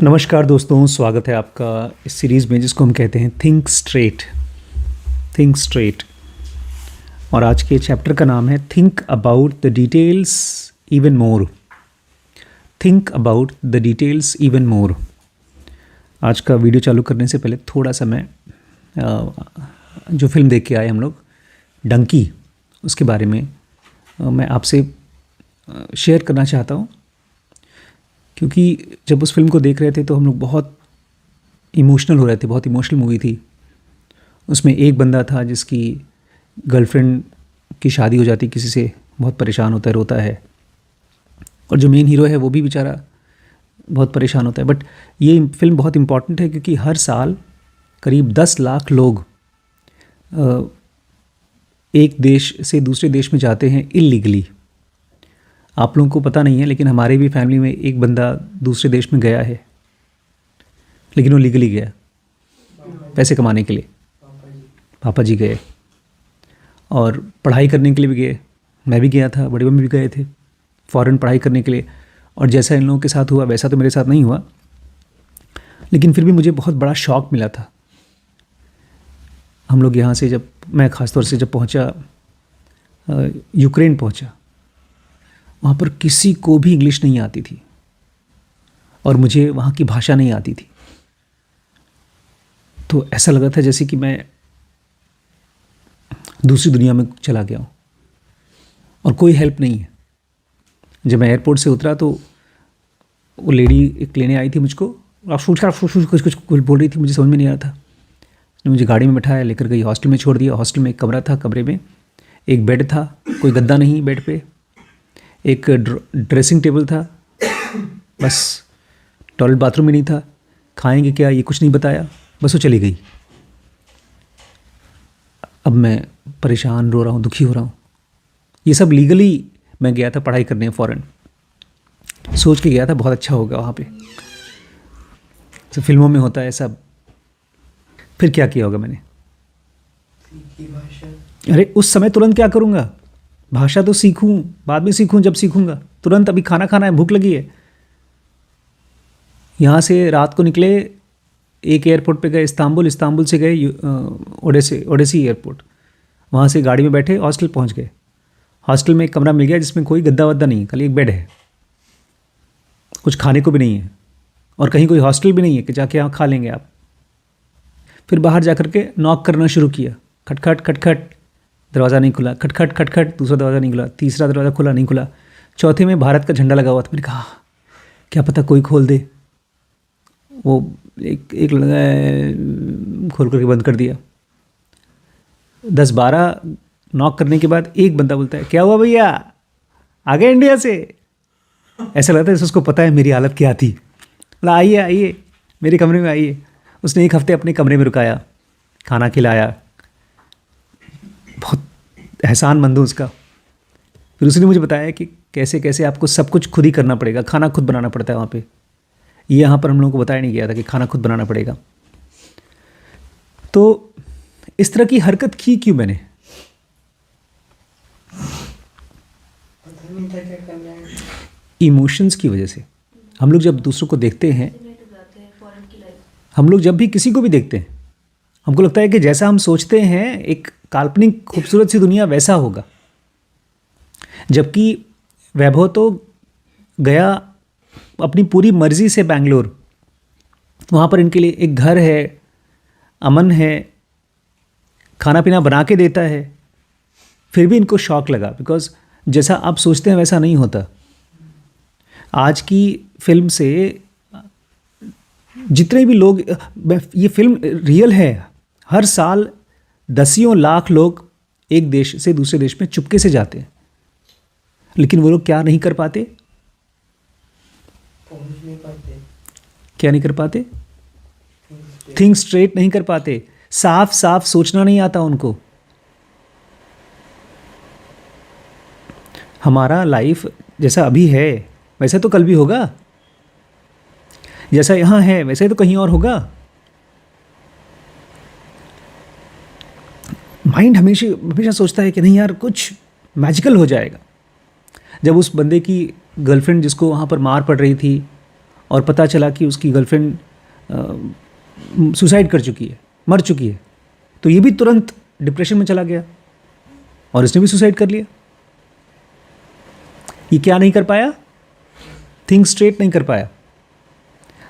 नमस्कार दोस्तों, स्वागत है आपका इस सीरीज़ में जिसको हम कहते हैं थिंक स्ट्रेट। Think straight. और आज के चैप्टर का नाम है think about the details even more. Think about the details even more. आज का वीडियो चालू करने से पहले थोड़ा सा मैं जो फिल्म देख के आए हम लोग, डंकी, उसके बारे में मैं आपसे शेयर करना चाहता हूँ। क्योंकि जब उस फिल्म को देख रहे थे तो हम लोग बहुत इमोशनल हो रहे थे। बहुत इमोशनल मूवी थी। उसमें एक बंदा था जिसकी गर्लफ्रेंड की शादी हो जाती किसी से, बहुत परेशान होता है, रोता है। और जो मेन हीरो है वो भी बेचारा बहुत परेशान होता है। बट ये फिल्म बहुत इम्पॉर्टेंट है क्योंकि हर साल करीब 10 लाख लोग एक देश से दूसरे देश में जाते हैं इल्लीगली। आप लोगों को पता नहीं है लेकिन हमारे भी फैमिली में एक बंदा दूसरे देश में गया है, लेकिन वो लीगली गया पैसे कमाने के लिए। पापा जी गए और पढ़ाई करने के लिए भी गए। मैं भी गया था, बड़े मम्मी भी गए थे फ़ॉरेन पढ़ाई करने के लिए। और जैसा इन लोगों के साथ हुआ वैसा तो मेरे साथ नहीं हुआ, लेकिन फिर भी मुझे बहुत बड़ा शॉक मिला था। हम लोग यहाँ से जब मैं ख़ासतौर से जब पहुँचा, यूक्रेन पहुँचा, वहाँ पर किसी को भी इंग्लिश नहीं आती थी और मुझे वहाँ की भाषा नहीं आती थी। तो ऐसा लगा था जैसे कि मैं दूसरी दुनिया में चला गया हूँ और कोई हेल्प नहीं है। जब मैं एयरपोर्ट से उतरा तो वो लेडी एक लेने आई थी मुझको, कुछ बोल रही थी, मुझे समझ में नहीं आ रहा था। मुझे गाड़ी में बैठाया, लेकर गई, हॉस्टल में छोड़ दिया। हॉस्टल में एक कमरा था, कमरे में एक बेड था, कोई गद्दा नहीं बेड पे, एक ड्रेसिंग टेबल था, बस। टॉयलेट बाथरूम में नहीं था। खाएंगे क्या ये कुछ नहीं बताया, बस वो चली गई। अब मैं परेशान, रो रहा हूँ, दुखी हो रहा हूँ। ये सब लीगली मैं गया था पढ़ाई करने फ़ॉरेन, सोच के गया था बहुत अच्छा होगा वहाँ पे, तो फिल्मों में होता है सब। फिर क्या किया होगा मैंने? अरे उस समय तुरंत क्या करूँगा? भाषा तो सीखूं, बाद में सीखूं, जब सीखूंगा। तुरंत अभी खाना खाना है, भूख लगी है। यहाँ से रात को निकले, एक एयरपोर्ट पे गए इस्तांबुल से गए ओडेसी एयरपोर्ट। वहाँ से गाड़ी में बैठे हॉस्टल पहुँच गए। हॉस्टल में एक कमरा मिल गया जिसमें कोई गद्दा वद्दा नहीं है, खाली एक बेड है, कुछ खाने को भी नहीं है और कहीं कोई हॉस्टल भी नहीं है कि जाके यहाँ खा लेंगे आप। फिर बाहर जा कर के नॉक करना शुरू किया, खटखट खटखट, दरवाज़ा नहीं खुला, खटखट खटखट, दूसरा दरवाज़ा नहीं खुला, तीसरा दरवाज़ा खुला नहीं खुला, चौथे में भारत का झंडा लगा हुआ था। मैंने कहा क्या पता कोई खोल दे। वो एक लड़का खोल करके बंद कर दिया। 10-12 नॉक करने के बाद एक बंदा बोलता है, क्या हुआ भैया, आ गए इंडिया से? ऐसा लगता है जैसे उसको पता है मेरी हालत क्या थी। बोला आइए आइए मेरे कमरे में आइए। उसने 1 हफ्ते अपने कमरे में रुकाया, खाना खिलाया, बहुत एहसानमंद हूँ उसका। फिर उसने मुझे बताया कि कैसे कैसे आपको सब कुछ खुद ही करना पड़ेगा, खाना खुद बनाना पड़ता है वहाँ पे। ये यहाँ पर हम लोगों को बताया नहीं गया था कि खाना खुद बनाना पड़ेगा। तो इस तरह की हरकत की क्यों मैंने? इमोशंस की वजह से। हम लोग जब दूसरों को देखते हैं, हम लोग जब भी किसी को भी देखते हैं, हमको लगता है कि जैसा हम सोचते हैं एक काल्पनिक खूबसूरत सी दुनिया वैसा होगा। जबकि वैभव तो गया अपनी पूरी मर्जी से बेंगलोर। वहाँ पर इनके लिए एक घर है, अमन है, खाना पीना बना के देता है। फिर भी इनको शौक लगा, बिकॉज जैसा आप सोचते हैं वैसा नहीं होता। आज की फिल्म से जितने भी लोग, ये फिल्म रियल है, हर साल 10 लाख लोग एक देश से दूसरे देश में चुपके से जाते हैं, लेकिन वो लोग क्या नहीं कर पाते? पहुंच नहीं पाते। क्या नहीं कर पाते? थिंक स्ट्रेट नहीं कर पाते। साफ साफ सोचना नहीं आता उनको। हमारा लाइफ जैसा अभी है वैसा तो कल भी होगा, जैसा यहाँ है वैसे तो कहीं और होगा। माइंड हमेशा हमेशा सोचता है कि नहीं यार कुछ मैजिकल हो जाएगा। जब उस बंदे की गर्लफ्रेंड जिसको वहाँ पर मार पड़ रही थी और पता चला कि उसकी गर्लफ्रेंड सुसाइड कर चुकी है, मर चुकी है, तो ये भी तुरंत डिप्रेशन में चला गया और इसने भी सुसाइड कर लिया। ये क्या नहीं कर पाया? थिंक स्ट्रेट नहीं कर पाया।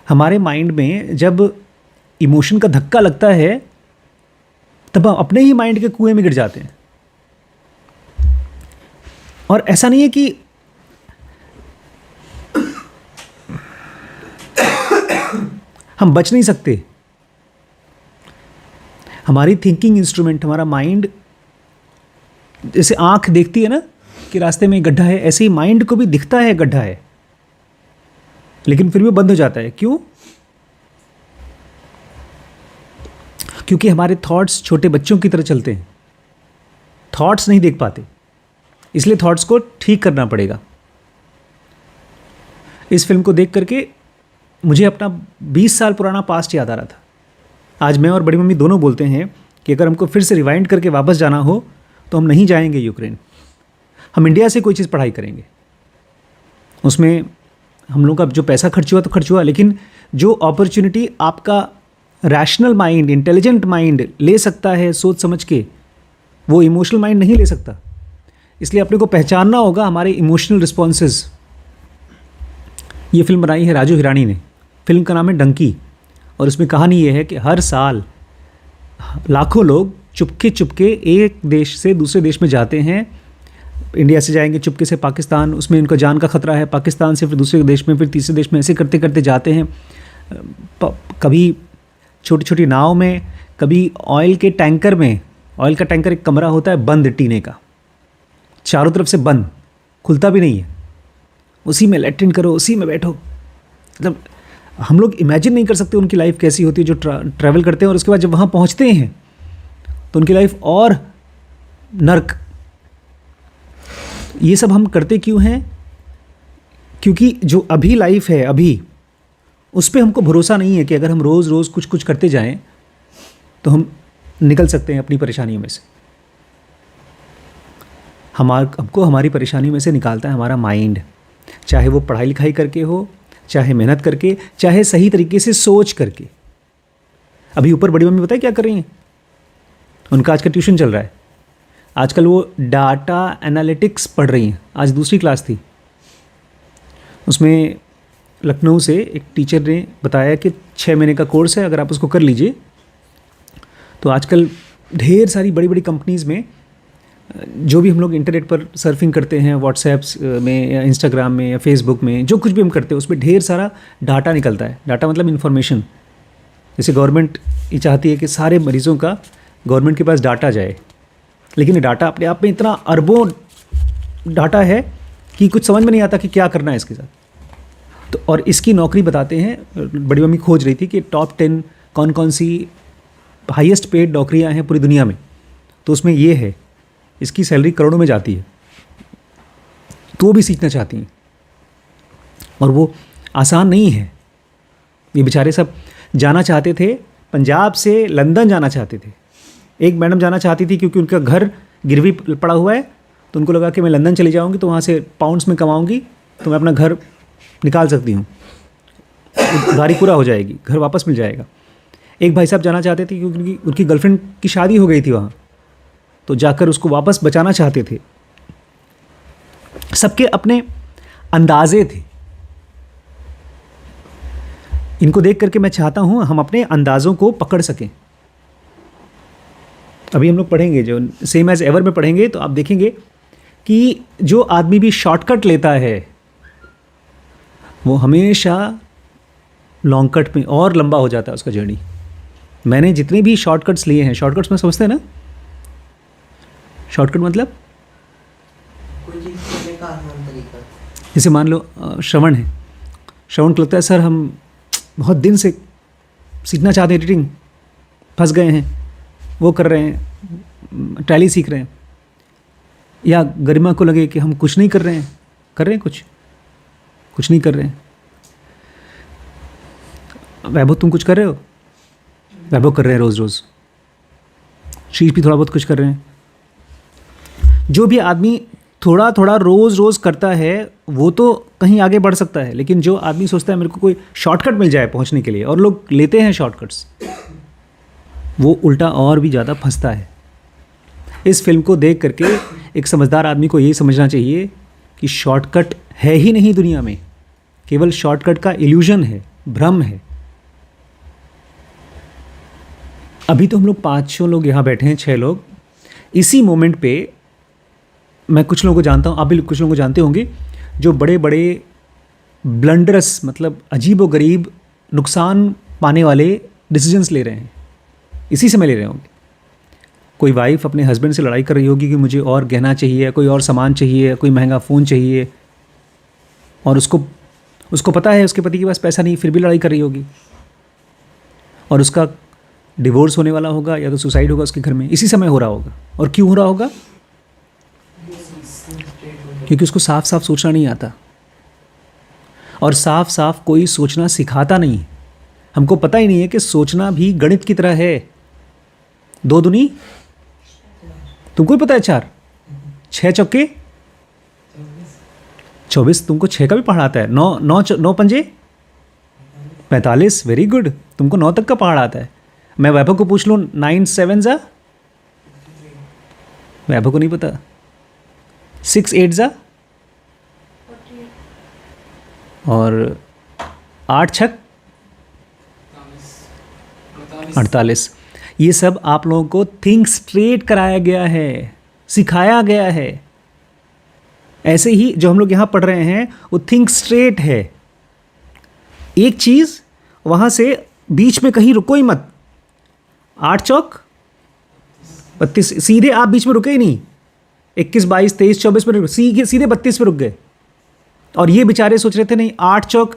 हमारे माइंड में जब इमोशन का धक्का लगता है तब हम अपने ही माइंड के कुएं में गिर जाते हैं। और ऐसा नहीं है कि हम बच नहीं सकते। हमारी थिंकिंग इंस्ट्रूमेंट, हमारा माइंड, जैसे आंख देखती है ना कि रास्ते में गड्ढा है, ऐसे ही माइंड को भी दिखता है गड्ढा है, लेकिन फिर भी बंद हो जाता है। क्यों? क्योंकि हमारे थॉट्स छोटे बच्चों की तरह चलते हैं, थॉट्स नहीं देख पाते, इसलिए थॉट्स को ठीक करना पड़ेगा। इस फिल्म को देख करके मुझे अपना 20 साल पुराना पास्ट याद आ रहा था। आज मैं और बड़ी मम्मी दोनों बोलते हैं कि अगर हमको फिर से रिवाइंड करके वापस जाना हो तो हम नहीं जाएंगे यूक्रेन, हम इंडिया से कोई चीज़ पढ़ाई करेंगे। उसमें हम लोग का जो पैसा खर्च हुआ तो खर्च हुआ, लेकिन जो अपॉर्चुनिटी आपका रैशनल माइंड, इंटेलिजेंट माइंड ले सकता है सोच समझ के, वो इमोशनल माइंड नहीं ले सकता। इसलिए अपने को पहचानना होगा हमारे इमोशनल रिस्पॉन्सेज। ये फिल्म बनाई है राजू हिरानी ने। फिल्म का नाम है डंकी, और इसमें कहानी ये है कि हर साल लाखों लोग चुपके चुपके एक देश से दूसरे देश में जाते हैं। इंडिया से जाएंगे चुपके से पाकिस्तान, उसमें उनका जान का खतरा है, पाकिस्तान से फिर दूसरे देश में, फिर तीसरे देश में, ऐसे करते करते जाते हैं। कभी छोटी छोटी नाव में, कभी ऑयल के टैंकर में। ऑयल का टैंकर एक कमरा होता है बंद टीने का, चारों तरफ से बंद, खुलता भी नहीं है, उसी में लैट्रिन करो, उसी में बैठो। मतलब हम लोग इमेजिन नहीं कर सकते उनकी लाइफ कैसी होती है जो ट्रैवल करते हैं, और उसके बाद जब वहाँ पहुँचते हैं तो उनकी लाइफ और नर्क। ये सब हम करते क्यों हैं? क्योंकि जो अभी लाइफ है, अभी उस पर हमको भरोसा नहीं है कि अगर हम रोज़ रोज़ कुछ कुछ करते जाएं तो हम निकल सकते हैं अपनी परेशानियों में से। हमको हमारी परेशानियों में से निकालता है हमारा माइंड, चाहे वो पढ़ाई लिखाई करके हो, चाहे मेहनत करके, चाहे सही तरीके से सोच करके। अभी ऊपर बड़ी मम्मी पता है क्या कर रही हैं? उनका आज का ट्यूशन चल रहा है। आजकल वो डाटा एनालिटिक्स पढ़ रही हैं। आज दूसरी क्लास थी, उसमें लखनऊ से एक टीचर ने बताया कि 6 महीने का कोर्स है, अगर आप उसको कर लीजिए तो आजकल ढेर सारी बड़ी बड़ी कंपनीज़ में, जो भी हम लोग इंटरनेट पर सर्फिंग करते हैं, व्हाट्सएप्स में या इंस्टाग्राम में या फेसबुक में, जो कुछ भी हम करते हैं उसमें ढेर सारा डाटा निकलता है। डाटा मतलब इन्फॉर्मेशन। जैसे गवर्नमेंट ये चाहती है कि सारे मरीज़ों का गवर्नमेंट के पास डाटा जाए, लेकिन ये डाटा अपने आप में इतना अरबों डाटा है कि कुछ समझ में नहीं आता कि क्या करना है इसके साथ। तो और इसकी नौकरी बताते हैं, बड़ी मम्मी खोज रही थी कि टॉप 10 कौन कौन सी हाईएस्ट पेड नौकरियां हैं पूरी दुनिया में, तो उसमें ये है। इसकी सैलरी करोड़ों में जाती है, तो वो भी सीखना चाहती हैं, और वो आसान नहीं है। ये बेचारे सब जाना चाहते थे, पंजाब से लंदन जाना चाहते थे। एक मैडम जाना चाहती थी क्योंकि उनका घर गिरवी पड़ा हुआ है, तो उनको लगा कि मैं लंदन चली जाऊंगी तो वहाँ से पाउंड्स में कमाऊंगी तो मैं अपना घर निकाल सकती हूँ, गाड़ी पूरा हो जाएगी, घर वापस मिल जाएगा। एक भाई साहब जाना चाहते थे क्योंकि उनकी गर्लफ्रेंड की शादी हो गई थी वहाँ, तो जाकर उसको वापस बचाना चाहते थे। सबके अपने अंदाजे थे। इनको देख करके मैं चाहता हूँ हम अपने अंदाज़ों को पकड़ सकें। अभी हम लोग पढ़ेंगे, जो सेम एज एवर में पढ़ेंगे, तो आप देखेंगे कि जो आदमी भी शॉर्टकट लेता है वो हमेशा लॉन्ग कट में और लंबा हो जाता है उसका जर्नी। मैंने जितने भी शॉर्टकट्स लिए हैं, शॉर्टकट्स में समझते हैं ना, शॉर्टकट मतलब कोई चीज़ करने का आसान तरीका। जैसे मान लो श्रवण है, श्रवण को लगता है सर हम बहुत दिन से सीखना चाहते हैं एडिटिंग, फंस गए हैं, वो कर रहे हैं, टैली सीख रहे हैं। या गरिमा को लगे कि हम कुछ नहीं कर रहे हैं, कर रहे हैं कुछ नहीं कर रहे हैं। वैभव तुम कुछ कर रहे हो? वैभव कर रहे हैं रोज़ रोज़। शीश भी थोड़ा बहुत कुछ कर रहे हैं। जो भी आदमी थोड़ा थोड़ा रोज़ रोज़ करता है वो तो कहीं आगे बढ़ सकता है, लेकिन जो आदमी सोचता है मेरे को कोई शॉर्टकट मिल जाए पहुंचने के लिए, और लोग लेते हैं शॉर्टकट्स, वो उल्टा और भी ज़्यादा फंसता है। इस फिल्म को देख करके एक समझदार आदमी को यही समझना चाहिए कि शॉर्टकट है ही नहीं दुनिया में, केवल शॉर्टकट का इल्यूजन है, भ्रम है। अभी तो हम लोग 5-6 लोग यहाँ बैठे हैं, 6 लोग। इसी मोमेंट पे मैं कुछ लोगों को जानता हूँ, आप भी कुछ लोगों को जानते होंगे, जो बड़े बड़े ब्लंडरस, मतलब अजीब व गरीब नुकसान पाने वाले डिसीजंस ले रहे हैं, इसी समय ले रहे होंगे। कोई वाइफ अपने हस्बैंड से लड़ाई कर रही होगी कि मुझे और गहना चाहिए, कोई और सामान चाहिए, कोई महंगा फ़ोन चाहिए, और उसको पता है उसके पति के पास पैसा नहीं, फिर भी लड़ाई कर रही होगी, और उसका डिवोर्स होने वाला होगा या तो सुसाइड होगा उसके घर में, इसी समय हो रहा होगा। और क्यों हो रहा होगा? क्योंकि उसको साफ साफ सोचना नहीं आता, और साफ साफ कोई सोचना सिखाता नहीं। हमको पता ही नहीं है कि सोचना भी गणित की तरह है। 2 दूनी, तुमको ही पता है 4, 6 चौके 24, तुमको 6 का भी पहाड़ आता है। 9 पंजे 45, वेरी गुड, तुमको 9 तक का पहाड़ आता है। मैं वैभव को पूछ लूँ 9 7 जा, वैभव को नहीं पता। 6 8 जा, और 8 छक 48। ये सब आप लोगों को थिंक स्ट्रेट कराया गया है, सिखाया गया है। ऐसे ही जो हम लोग यहाँ पढ़ रहे हैं वो थिंक स्ट्रेट है। एक चीज़ वहाँ से बीच में कहीं रुको ही मत। 8 चौक 32, सीधे आप बीच में रुके ही नहीं। 21 22 23 24 पर सीधे 32 पे रुक गए। और ये बेचारे सोच रहे थे नहीं 8 चौक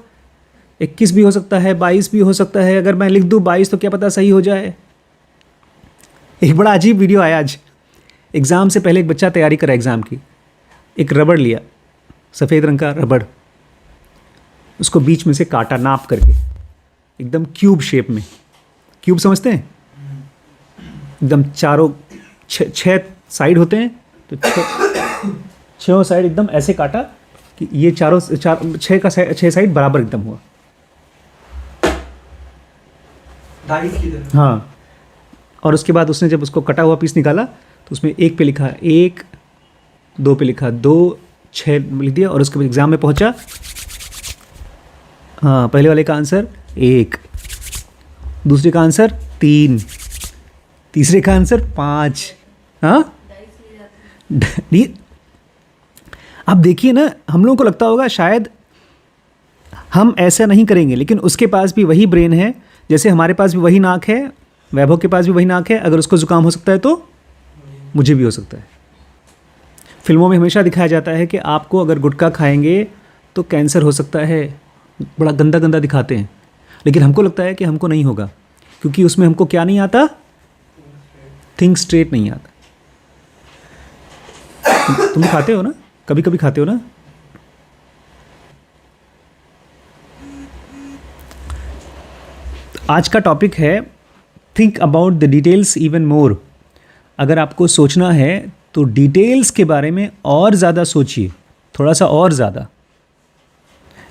21 भी हो सकता है, 22 भी हो सकता है, अगर मैं लिख दूँ 22 तो क्या पता सही हो जाए। एक बड़ा अजीब वीडियो आया आज। एग्ज़ाम से पहले एक बच्चा तैयारी करा एग्ज़ाम की। एक रबड़ लिया, सफ़ेद रंग का रबड़, उसको बीच में से काटा नाप करके, एकदम क्यूब शेप में। क्यूब समझते हैं? एकदम चारों 6 साइड होते हैं, तो 6 साइड एकदम ऐसे काटा कि ये 6 साइड बराबर एकदम हुआ। हाँ, और उसके बाद उसने जब उसको कटा हुआ पीस निकाला तो उसमें 1 पे लिखा 1, 2 पे लिखा 2, 6 लिख दिया, और उसके बाद एग्ज़ाम में पहुंचा। हाँ, पहले वाले का आंसर 1, दूसरे का आंसर 3, तीसरे का आंसर 5। हाँ, आप देखिए ना, हम लोगों को लगता होगा शायद हम ऐसा नहीं करेंगे, लेकिन उसके पास भी वही ब्रेन है, जैसे हमारे पास भी वही नाक है, वैभव के पास भी वही नाक है। अगर उसको ज़ुकाम हो सकता है तो मुझे भी हो सकता है। फिल्मों में हमेशा दिखाया जाता है कि आपको अगर गुटखा खाएंगे तो कैंसर हो सकता है, बड़ा गंदा गंदा दिखाते हैं, लेकिन हमको लगता है कि हमको नहीं होगा, क्योंकि उसमें हमको क्या नहीं आता? थिंक स्ट्रेट नहीं आता। तुम खाते हो ना, कभी कभी खाते हो ना? आज का टॉपिक है think about the details even more. अगर आपको सोचना है तो डिटेल्स के बारे में और ज़्यादा सोचिए, थोड़ा सा और ज़्यादा।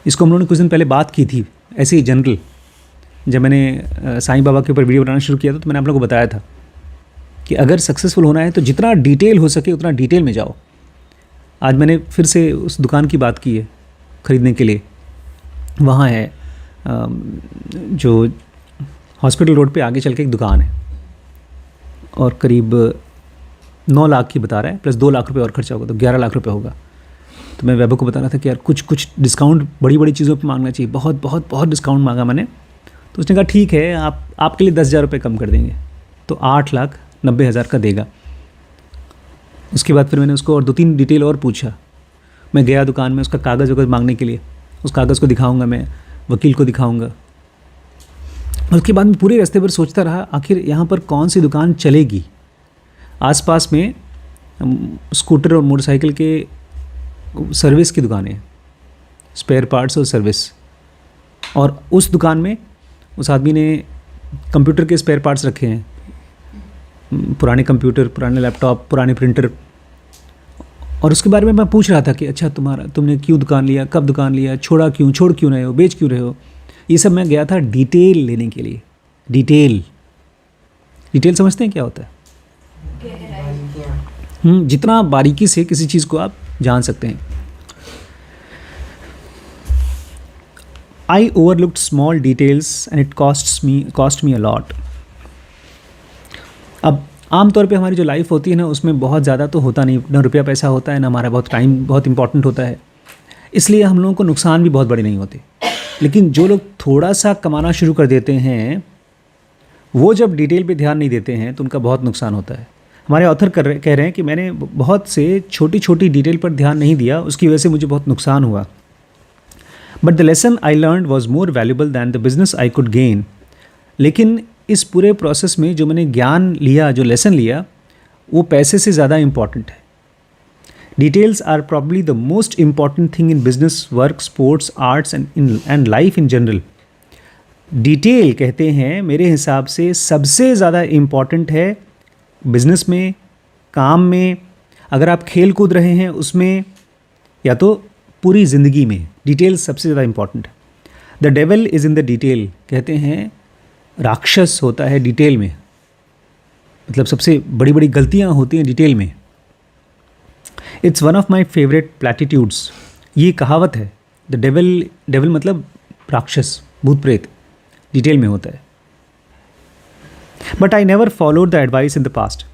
इसको हम लोगों ने कुछ दिन पहले बात की थी, ऐसे ही जनरल। जब मैंने साईं बाबा के ऊपर वीडियो बनाना शुरू किया था तो मैंने आप लोगों को बताया था कि अगर सक्सेसफुल होना है तो जितना डिटेल हो सके उतना डिटेल में जाओ। आज मैंने फिर से उस दुकान की बात की है ख़रीदने के लिए। वहाँ है जो हॉस्पिटल रोड पे आगे चल के एक दुकान है, और करीब 9 लाख की बता रहा है, प्लस 2 लाख रुपए और खर्चा होगा तो 11 लाख रुपए होगा। तो मैं वैभव को बता रहा था कि यार कुछ डिस्काउंट बड़ी बड़ी चीज़ों पे मांगना चाहिए। बहुत बहुत बहुत डिस्काउंट मांगा मैंने। तो उसने कहा ठीक है, आपके लिए 10,000 रुपये कम कर देंगे, तो 8,90,000 का देगा। उसके बाद फिर मैंने उसको और 2-3 डिटेल और पूछा। मैं गया दुकान में उसका कागज़ वगैरह मांगने के लिए, उस कागज़ को दिखाऊंगा, मैं वकील को दिखाऊंगा। और उसके बाद मैं पूरे रास्ते पर सोचता रहा आखिर यहाँ पर कौन सी दुकान चलेगी। आसपास में स्कूटर और मोटरसाइकिल के सर्विस की दुकानें हैं, स्पेयर पार्ट्स और सर्विस। और उस दुकान में उस आदमी ने कंप्यूटर के स्पेयर पार्ट्स रखे हैं, पुराने कंप्यूटर, पुराने लैपटॉप, पुराने प्रिंटर, और उसके बारे में मैं पूछ रहा था कि अच्छा तुमने क्यों दुकान लिया, कब दुकान लिया, छोड़ क्यों रहे हो, बेच क्यों रहे हो। ये सब मैं गया था डिटेल लेने के लिए। डिटेल समझते हैं क्या होता है? जितना बारीकी से किसी चीज़ को आप जान सकते हैं। I overlooked small details and it cost me a lot. अब आमतौर पे हमारी जो लाइफ होती है ना, उसमें बहुत ज़्यादा तो होता नहीं, ना रुपया पैसा होता है, ना हमारा बहुत टाइम बहुत इंपॉर्टेंट होता है, इसलिए हम लोगों को नुकसान भी बहुत बड़े नहीं होते। लेकिन जो लोग थोड़ा सा कमाना शुरू कर देते हैं, वो जब डिटेल पे ध्यान नहीं देते हैं तो उनका बहुत नुकसान होता है। हमारे ऑथर कह रहे हैं कि मैंने बहुत से छोटी छोटी डिटेल पर ध्यान नहीं दिया, उसकी वजह से मुझे बहुत नुकसान हुआ। But the lesson I learn was more valuable than the business I could gain. लेकिन इस पूरे प्रोसेस में जो मैंने ज्ञान लिया, जो लेसन लिया, वो पैसे से ज़्यादा इम्पॉर्टेंट है। Details are probably the most important thing in business, work, sports, arts and life in general. Detail कहते हैं मेरे हिसाब से सबसे ज़्यादा इम्पॉर्टेंट है बिजनेस में, काम में, अगर आप खेल कूद रहे हैं उसमें, या तो पूरी ज़िंदगी में डिटेल सबसे ज़्यादा इम्पॉर्टेंट है। The devil is in the detail, कहते हैं राक्षस होता है डिटेल में, मतलब सबसे बड़ी बड़ी गलतियां होती हैं डिटेल में। It's one of my favourite platitudes, ये कहावत है। द डेविल मतलब राक्षस, भूत प्रेत, डिटेल में होता है। But I never followed the advice in the past.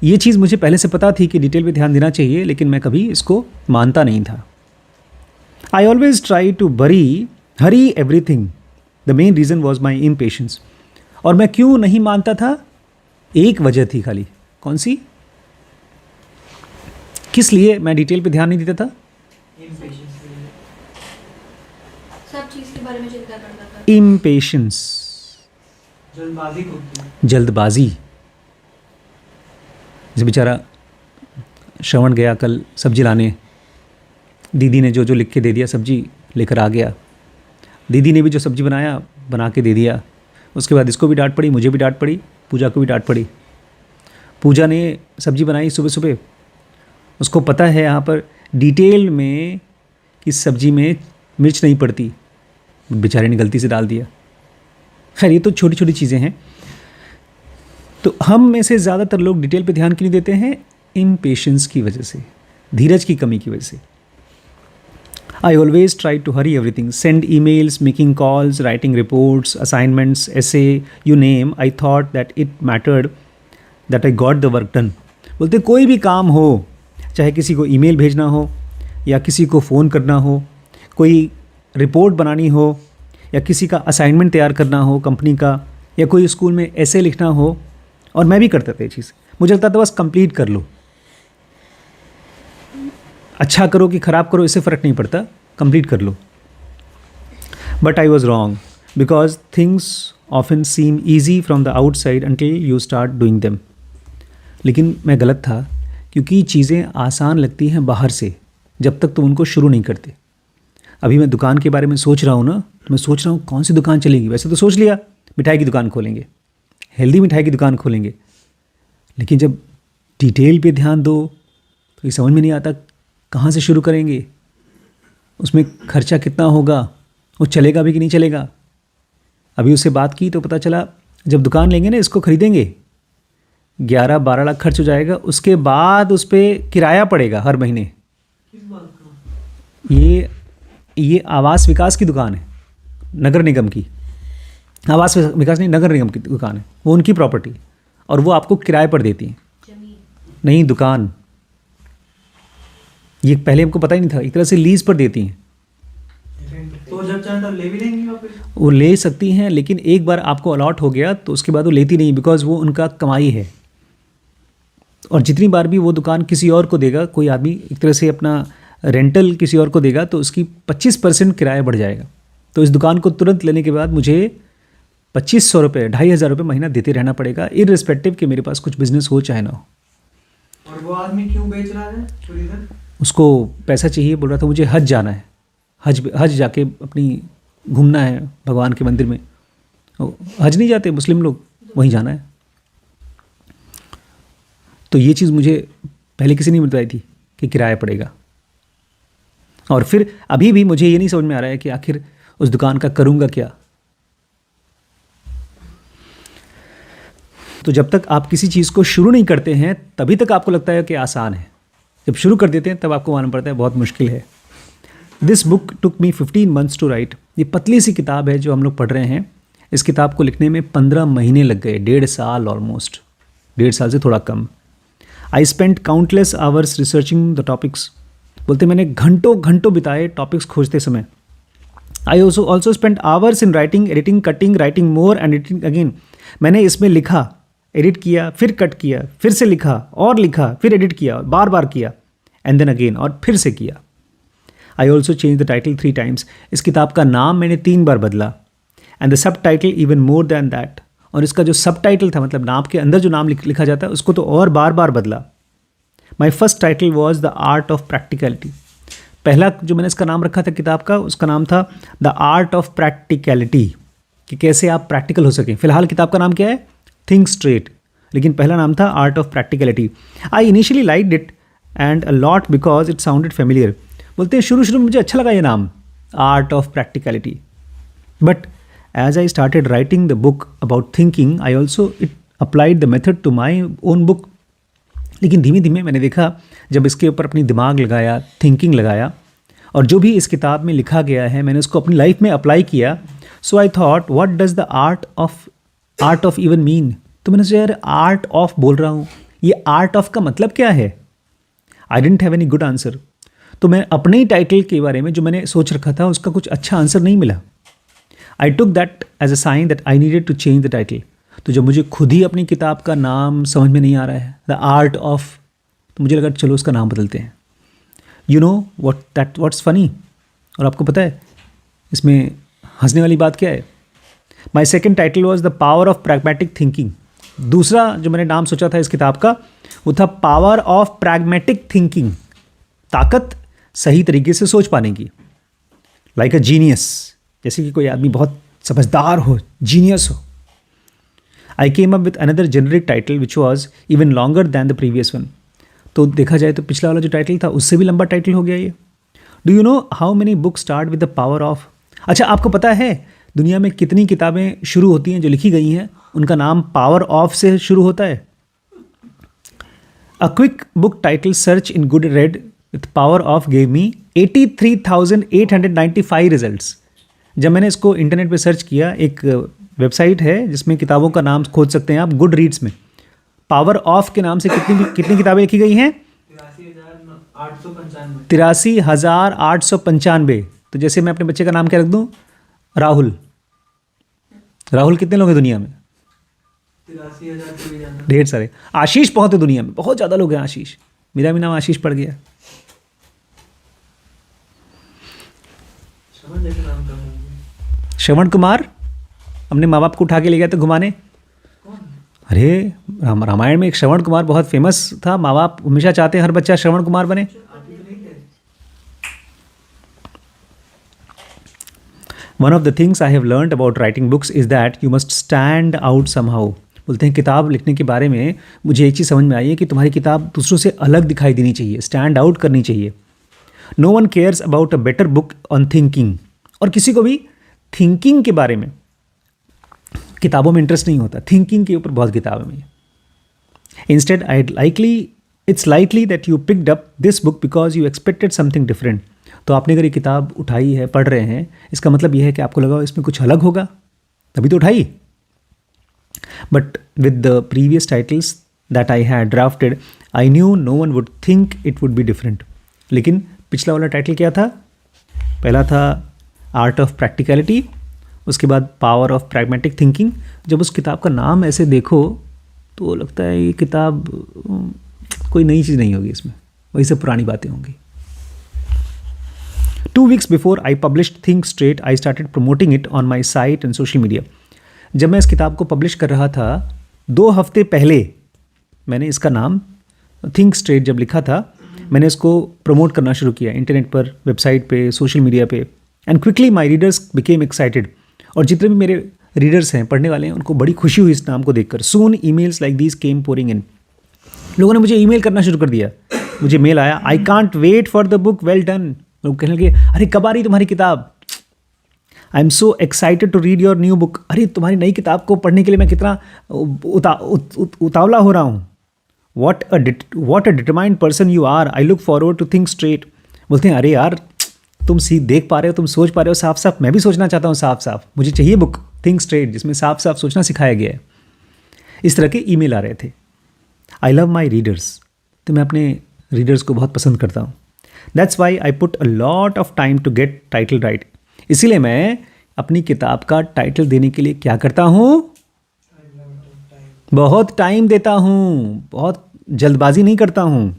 ये चीज़ मुझे पहले से पता थी कि डिटेल पे ध्यान देना चाहिए, लेकिन मैं कभी इसको मानता नहीं था। I always try to hurry everything. The main reason was my impatience. और मैं क्यों नहीं मानता था, एक वजह थी खाली। कौन सी? किस लिए मैं डिटेल पे ध्यान नहीं देता था? सब चीज के बारे में चिंता करता था। इम्पेशेंस, जल्दबाजी। जैसे बेचारा श्रवण गया कल सब्जी लाने, दीदी ने जो लिख के दे दिया, सब्जी लेकर आ गया। दीदी ने भी जो सब्जी बना के दे दिया। उसके बाद इसको भी डांट पड़ी, मुझे भी डांट पड़ी, पूजा को भी डांट पड़ी। पूजा ने सब्जी बनाई सुबह सुबह, उसको पता है यहाँ पर डिटेल में कि सब्जी में मिर्च नहीं पड़ती, बेचारे ने गलती से डाल दिया। खैर, ये तो छोटी छोटी चीज़ें हैं। तो हम में से ज़्यादातर लोग डिटेल पे ध्यान क्यों नहीं देते हैं? इम्पेशेंस की वजह से, धीरज की कमी की वजह से। I always try to hurry everything. Send emails, making calls, writing reports, assignments, essay, you name. I thought that it mattered that I got the work done. बोलते कोई भी काम हो, चाहे किसी को ईमेल भेजना हो, या किसी को फ़ोन करना हो, कोई रिपोर्ट बनानी हो, या किसी का असाइनमेंट तैयार करना हो कंपनी का, या कोई स्कूल में ऐसे लिखना हो, और मैं भी करता था ये चीज़। मुझे लगता था बस कंप्लीट कर लो, अच्छा करो कि ख़राब करो इससे फ़र्क नहीं पड़ता, कंप्लीट कर लो। But I was wrong, because things often seem easy from the outside until you start doing them. लेकिन मैं गलत था, क्योंकि चीज़ें आसान लगती हैं बाहर से, जब तक तुम उनको शुरू नहीं करते। अभी मैं दुकान के बारे में सोच रहा हूँ ना, तो मैं सोच रहा हूँ कौन सी दुकान चलेगी। वैसे तो सोच लिया मिठाई की दुकान खोलेंगे, हेल्दी मिठाई की दुकान खोलेंगे, लेकिन जब डिटेल पे ध्यान दो तो ये समझ में नहीं आता कहाँ से शुरू करेंगे, उसमें खर्चा कितना होगा, वो चलेगा भी कि नहीं चलेगा। अभी उससे बात की तो पता चला जब दुकान लेंगे ना, इसको खरीदेंगे, 11-12 लाख खर्च हो जाएगा, उसके बाद उस पर किराया पड़ेगा हर महीने। ये आवास विकास की दुकान है, नगर निगम की। आवास विकास नहीं, नगर निगम की दुकान है, वो उनकी प्रॉपर्टी, और वो आपको किराए पर देती हैं। नहीं, दुकान। ये पहले हमको पता ही नहीं था, एक तरह से लीज पर देती हैं। तो जब चाहे तब ले भी लेंगी वापस? वो ले सकती हैं, लेकिन एक बार आपको अलॉट हो गया तो उसके बाद वो लेती नहीं, बिकॉज वो उनका कमाई है। और जितनी बार भी वो दुकान किसी और को देगा, कोई आदमी एक तरह से अपना रेंटल किसी और को देगा, तो उसकी 25% किराया बढ़ जाएगा। तो इस दुकान को तुरंत लेने के बाद मुझे 2500 रुपये, 2500 रुपये महीना देते रहना पड़ेगा, इररिस्पेक्टिव कि मेरे पास कुछ बिजनेस हो चाहे ना हो। और वो आदमी क्यों बेच रहा है? उसको पैसा चाहिए, बोल रहा था मुझे हज जाना है, हज जाके अपनी घूमना है भगवान के मंदिर में। हज नहीं जाते मुस्लिम लोग, वहीं जाना है। तो ये चीज़ मुझे पहले किसी ने बताई थी कि किराया पड़ेगा। और फिर अभी भी मुझे ये नहीं समझ में आ रहा है कि आखिर उस दुकान का करूँगा क्या। तो जब तक आप किसी चीज़ को शुरू नहीं करते हैं तभी तक आपको लगता है कि आसान है, जब शुरू कर देते हैं तब आपको मालूम पड़ता है बहुत मुश्किल है। This book took me 15 months to write. ये पतली सी किताब है जो हम लोग पढ़ रहे हैं। इस किताब को लिखने में 15 महीने लग गए, 1.5 साल ऑलमोस्ट, 1.5 साल से थोड़ा कम। I spent countless hours researching the topics. बोलते मैंने घंटों घंटों बिताए टॉपिक्स खोजते समय। I also spent hours in writing, editing, cutting, writing more and editing again. मैंने इसमें लिखा, एडिट किया, फिर कट किया, फिर से लिखा और लिखा, फिर एडिट किया, बार बार किया, एंड देन अगेन, और फिर से किया। I also change the title 3 times। इस किताब का नाम मैंने 3 बार बदला। And the sub title even more than that. और इसका जो सब टाइटल था, मतलब नाम के अंदर जो नाम लिखा जाता है, उसको तो और बार बार बदला। My first title was the art of practicality. पहला जो मैंने इसका नाम रखा था किताब का, उसका नाम था द आर्ट ऑफ प्रैक्टिकलिटी, कि कैसे आप प्रैक्टिकल हो सकें। फिलहाल किताब का नाम क्या है? थिंक स्ट्रेट, लेकिन पहला नाम था art of practicality. I initially liked it and a lot because it sounded familiar. बोलते हैं शुरू में मुझे अच्छा लगा ये नाम, art of practicality, but as I started writing the book about thinking I also it applied the method to my own book. लेकिन धीमे धीमे मैंने देखा, जब इसके ऊपर अपनी दिमाग लगाया, थिंकिंग लगाया, और जो भी इस किताब में लिखा गया है मैंने उसको अपनी लाइफ में अप्लाई किया। So I thought what does the art of even mean. तो मैंने सोचा यार आर्ट ऑफ बोल रहा हूँ, ये आर्ट ऑफ का मतलब क्या है? I don't have any good answer. तो मैं अपने ही टाइटल के बारे में जो मैंने सोच रखा था उसका कुछ अच्छा आंसर नहीं मिला। I took that as a sign that I needed to change the title. तो जब मुझे खुद ही अपनी किताब का नाम समझ में नहीं आ रहा है, द आर्ट ऑफ, तो मुझे लगा चलो उसका नाम बदलते हैं। यू नो व्हाट्स फनी, और आपको पता है इसमें हंसने वाली बात क्या है? My second title was the power of pragmatic thinking. दूसरा जो मैंने नाम सोचा था इस किताब का वो था पावर ऑफ प्रैग्मेटिक थिंकिंग, ताकत सही तरीके से सोच पाने की। लाइक अ जीनियस, जैसे कि कोई आदमी बहुत समझदार हो, जीनियस हो। I came up with another generic title which was even longer than the previous one. तो देखा जाए तो पिछला वाला जो टाइटल था उससे भी लंबा टाइटल हो गया ये। Do you know how many book start with the power of? अच्छा, आपको पता है दुनिया में कितनी किताबें शुरू होती हैं जो लिखी गई हैं उनका नाम पावर ऑफ से शुरू होता है? A quick book title search in good red with power of gave me 83,895 results. जब मैंने इसको इंटरनेट पे सर्च किया, एक वेबसाइट है जिसमें किताबों का नाम खोज सकते हैं आप, गुड रीड्स में पावर ऑफ के नाम से कितनी किताबें लिखी गई हैं? 83,895। तो जैसे मैं अपने बच्चे का नाम क्या रख दूं? राहुल। राहुल कितने लोग हैं दुनिया में? 83,000 ढेर सारे। आशीष बहुत है दुनिया में, बहुत ज़्यादा लोग हैं आशीष। मेरा भी नाम आशीष पड़ गया। श्रवण कुमार, अपने माँ बाप को उठा के ले गया था घुमाने। अरे रामायण में एक श्रवण कुमार बहुत फेमस था। माँ बाप हमेशा चाहते हैं हर बच्चा श्रवण कुमार बने। One of the things I have learned about writing books is that you must stand out somehow. बोलते हैं किताब लिखने के बारे में मुझे एक चीज़ समझ में आई है कि तुम्हारी किताब दूसरों से अलग दिखाई देनी चाहिए, स्टैंड आउट करनी चाहिए। No one cares about a better book on thinking. और किसी को भी थिंकिंग के बारे में किताबों में इंटरेस्ट नहीं होता। थिंकिंग के ऊपर बहुत किताबें हैं। Instead it's likely that you picked up this book because you expected something different. तो आपने अगर ये किताब उठाई है, पढ़ रहे हैं, इसका मतलब यह है कि आपको लगा इसमें कुछ अलग होगा, तभी तो उठाई। But with the previous titles that I had drafted I knew no one would think it would be different. लेकिन पिछला वाला टाइटल क्या था? पहला था आर्ट ऑफ प्रैक्टिकलिटी, उसके बाद पावर ऑफ प्रैग्मेटिक थिंकिंग। जब उस किताब का नाम ऐसे देखो तो लगता है ये किताब कोई नई चीज़ नहीं होगी, इसमें वही सब पुरानी बातें होंगी। 2 weeks before I published Think Straight, I started promoting it on my site and social media. जब मैं इस किताब को पब्लिश कर रहा था 2 हफ्ते पहले मैंने इसका नाम थिंक स्ट्रेट जब लिखा था, मैंने इसको प्रमोट करना शुरू किया इंटरनेट पर, वेबसाइट पे, सोशल मीडिया पे। And quickly my readers became excited. और जितने भी मेरे रीडर्स हैं, पढ़ने वाले हैं, उनको बड़ी खुशी हुई इस नाम को देखकर। Soon emails like these came pouring in. लोगों ने मुझे ईमेल करना शुरू कर दिया मुझे मेल आया, I can't wait for the book, well done. लोग कहने लगे, अरे कब आ रही तुम्हारी किताब, I am so excited to read your new book. अरे तुम्हारी नई किताब को पढ़ने के लिए मैं कितना उतावला हो रहा हूँ। What a determined person you are, I look forward to think straight. बोलते हैं, अरे यार तुम देख पा रहे हो, तुम सोच पा रहे हो साफ साफ, मैं भी सोचना चाहता हूँ साफ साफ, मुझे चाहिए बुक थिंक स्ट्रेट जिसमें साफ साफ सोचना सिखाया गया है। इस तरह के ईमेल आ रहे थे। आई लव माई रीडर्स, तो मैं अपने रीडर्स को बहुत पसंद करता हूँ। That's why I put a lot of time to get title right. इसीलिए मैं अपनी किताब का टाइटल देने के लिए क्या करता हूँ, बहुत टाइम देता हूँ, बहुत जल्दबाजी नहीं करता हूँ।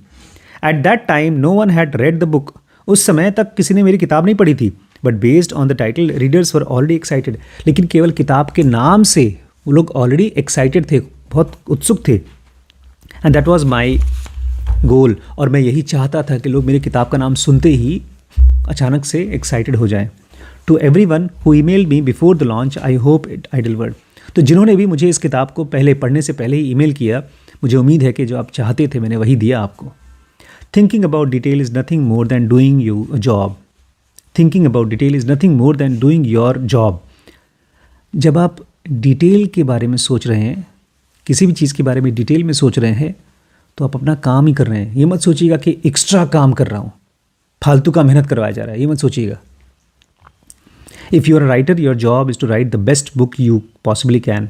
At that time no one had read the book, उस समय तक किसी ने मेरी किताब नहीं पढ़ी थी, but based on the title readers were already excited. लेकिन केवल किताब के नाम से वो लोग ऑलरेडी एक्साइटेड थे, बहुत उत्सुक थे। एंड दैट वॉज माई गोल, और मैं यही चाहता था कि लोग मेरी किताब का नाम सुनते ही अचानक से एक्साइटेड हो जाएं। To every one who emailed me before the launch, I hope it I delivered. तो जिन्होंने भी मुझे इस किताब को पढ़ने से पहले ही ईमेल किया, मुझे उम्मीद है कि जो आप चाहते थे मैंने वही दिया आपको। Thinking about detail is nothing more than doing you job. Thinking about detail is nothing more than doing your job. जब आप डिटेल के बारे में सोच रहे हैं, किसी भी चीज़ के बारे में डिटेल में सोच रहे हैं, तो आप अपना काम ही कर रहे हैं। ये मत सोचिएगा कि एक्स्ट्रा काम कर रहा हूँ, फालतू का मेहनत करवाया जा रहा है, ये मत सोचिएगा। If you are a writer, your job is to write the best book you possibly can.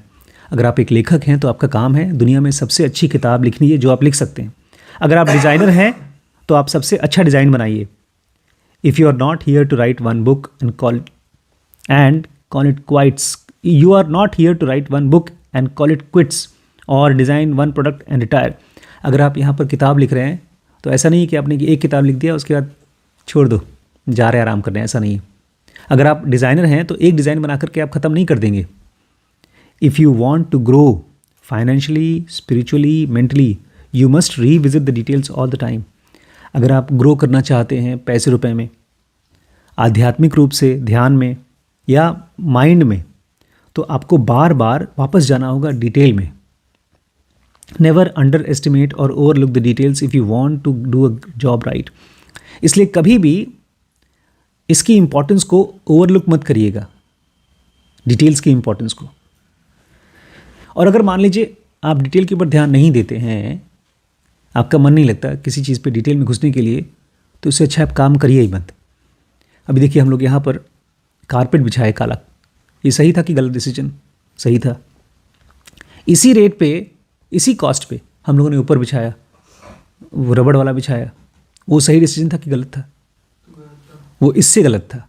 अगर आप एक लेखक हैं तो आपका काम है दुनिया में सबसे अच्छी किताब लिखनी है जो आप लिख सकते हैं। अगर आप डिज़ाइनर हैं तो आप सबसे अच्छा डिज़ाइन बनाइए। If you are not here to write one book and call it quits, you are not here to write one book and call it quits और design one product and retire. अगर आप यहाँ पर किताब लिख रहे हैं तो ऐसा नहीं है कि आपने एक किताब लिख दिया उसके बाद छोड़ दो, जा रहे आराम करने, ऐसा नहीं है। अगर आप डिज़ाइनर हैं तो एक डिज़ाइन बना करके आप ख़त्म नहीं कर देंगे। If you want to grow financially, spiritually, mentally, you must revisit the details all the time. अगर आप ग्रो करना चाहते हैं पैसे रुपए में, आध्यात्मिक रूप से ध्यान में या माइंड में, तो आपको बार बार वापस जाना होगा डिटेल में। नेवर अंडर एस्टिमेट और overlook the details if you want to do a job right. इसलिए कभी भी इसकी इंपॉर्टेंस को ओवरलुक मत करिएगा, डिटेल्स की इंपॉर्टेंस को। और अगर मान लीजिए आप डिटेल के ऊपर ध्यान नहीं देते हैं, आपका मन नहीं लगता किसी चीज़ पे डिटेल में घुसने के लिए, तो उससे अच्छा आप काम करिए ही मत। अभी देखिए हम लोग यहाँ पर कारपेट बिछाए काला, ये सही था कि गलत डिसीजन? सही था। इसी रेट पे, इसी कॉस्ट पे हम लोगों ने ऊपर बिछाया, वो रबड़ वाला बिछाया, वो सही डिसीजन था कि गलत था? वो इससे गलत था।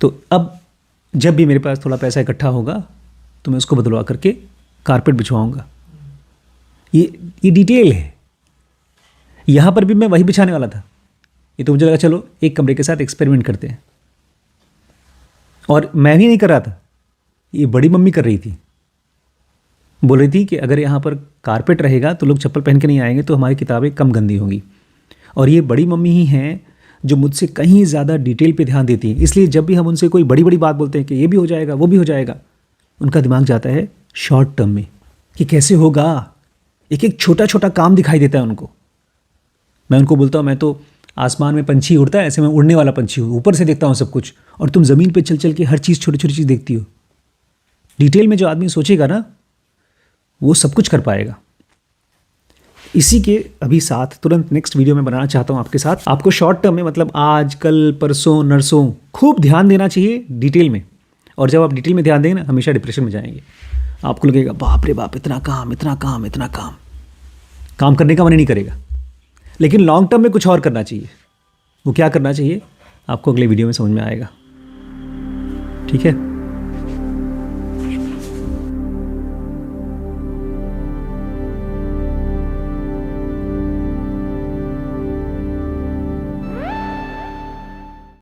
तो अब जब भी मेरे पास थोड़ा पैसा इकट्ठा होगा तो मैं उसको बदलवा करके कारपेट बिछवाऊंगा। ये डिटेल है। यहाँ पर भी मैं वही बिछाने वाला था, ये तो मुझे लगा चलो एक कमरे के साथ एक्सपेरिमेंट करते हैं, और मैं भी नहीं कर रहा था, ये बड़ी मम्मी कर रही थी। बोल रही थी कि अगर यहाँ पर कारपेट रहेगा तो लोग चप्पल पहन के नहीं आएंगे, तो हमारी किताबें कम गंदी होंगी। और ये बड़ी मम्मी ही हैं जो मुझसे कहीं ज़्यादा डिटेल पे ध्यान देती हैं। इसलिए जब भी हम उनसे कोई बड़ी बड़ी बात बोलते हैं कि ये भी हो जाएगा, वो भी हो जाएगा, उनका दिमाग जाता है शॉर्ट टर्म में कि कैसे होगा। एक एक छोटा छोटा काम दिखाई देता है उनको। मैं उनको बोलता हूँ, मैं तो आसमान में पंछी उड़ता है, ऐसे मैं उड़ने वाला पंछी हूँ, ऊपर से देखता हूँ सब कुछ, और तुम ज़मीन पे चल चल के हर चीज़, छोटी छोटी चीज़ देखती हो। डिटेल में जो आदमी सोचेगा ना, वो सब कुछ कर पाएगा। इसी के अभी साथ तुरंत नेक्स्ट वीडियो में बनाना चाहता हूँ आपके साथ। आपको शॉर्ट टर्म में, मतलब आज, कल, परसों, नरसों, खूब ध्यान देना चाहिए डिटेल में। और जब आप डिटेल में ध्यान देंगे ना, हमेशा डिप्रेशन में जाएंगे। आपको लगेगा बाप रे बाप, इतना काम, इतना काम, इतना काम, काम करने का मन ही नहीं करेगा। लेकिन लॉन्ग टर्म में कुछ और करना चाहिए। वो क्या करना चाहिए आपको अगले वीडियो में समझ में आएगा। ठीक है।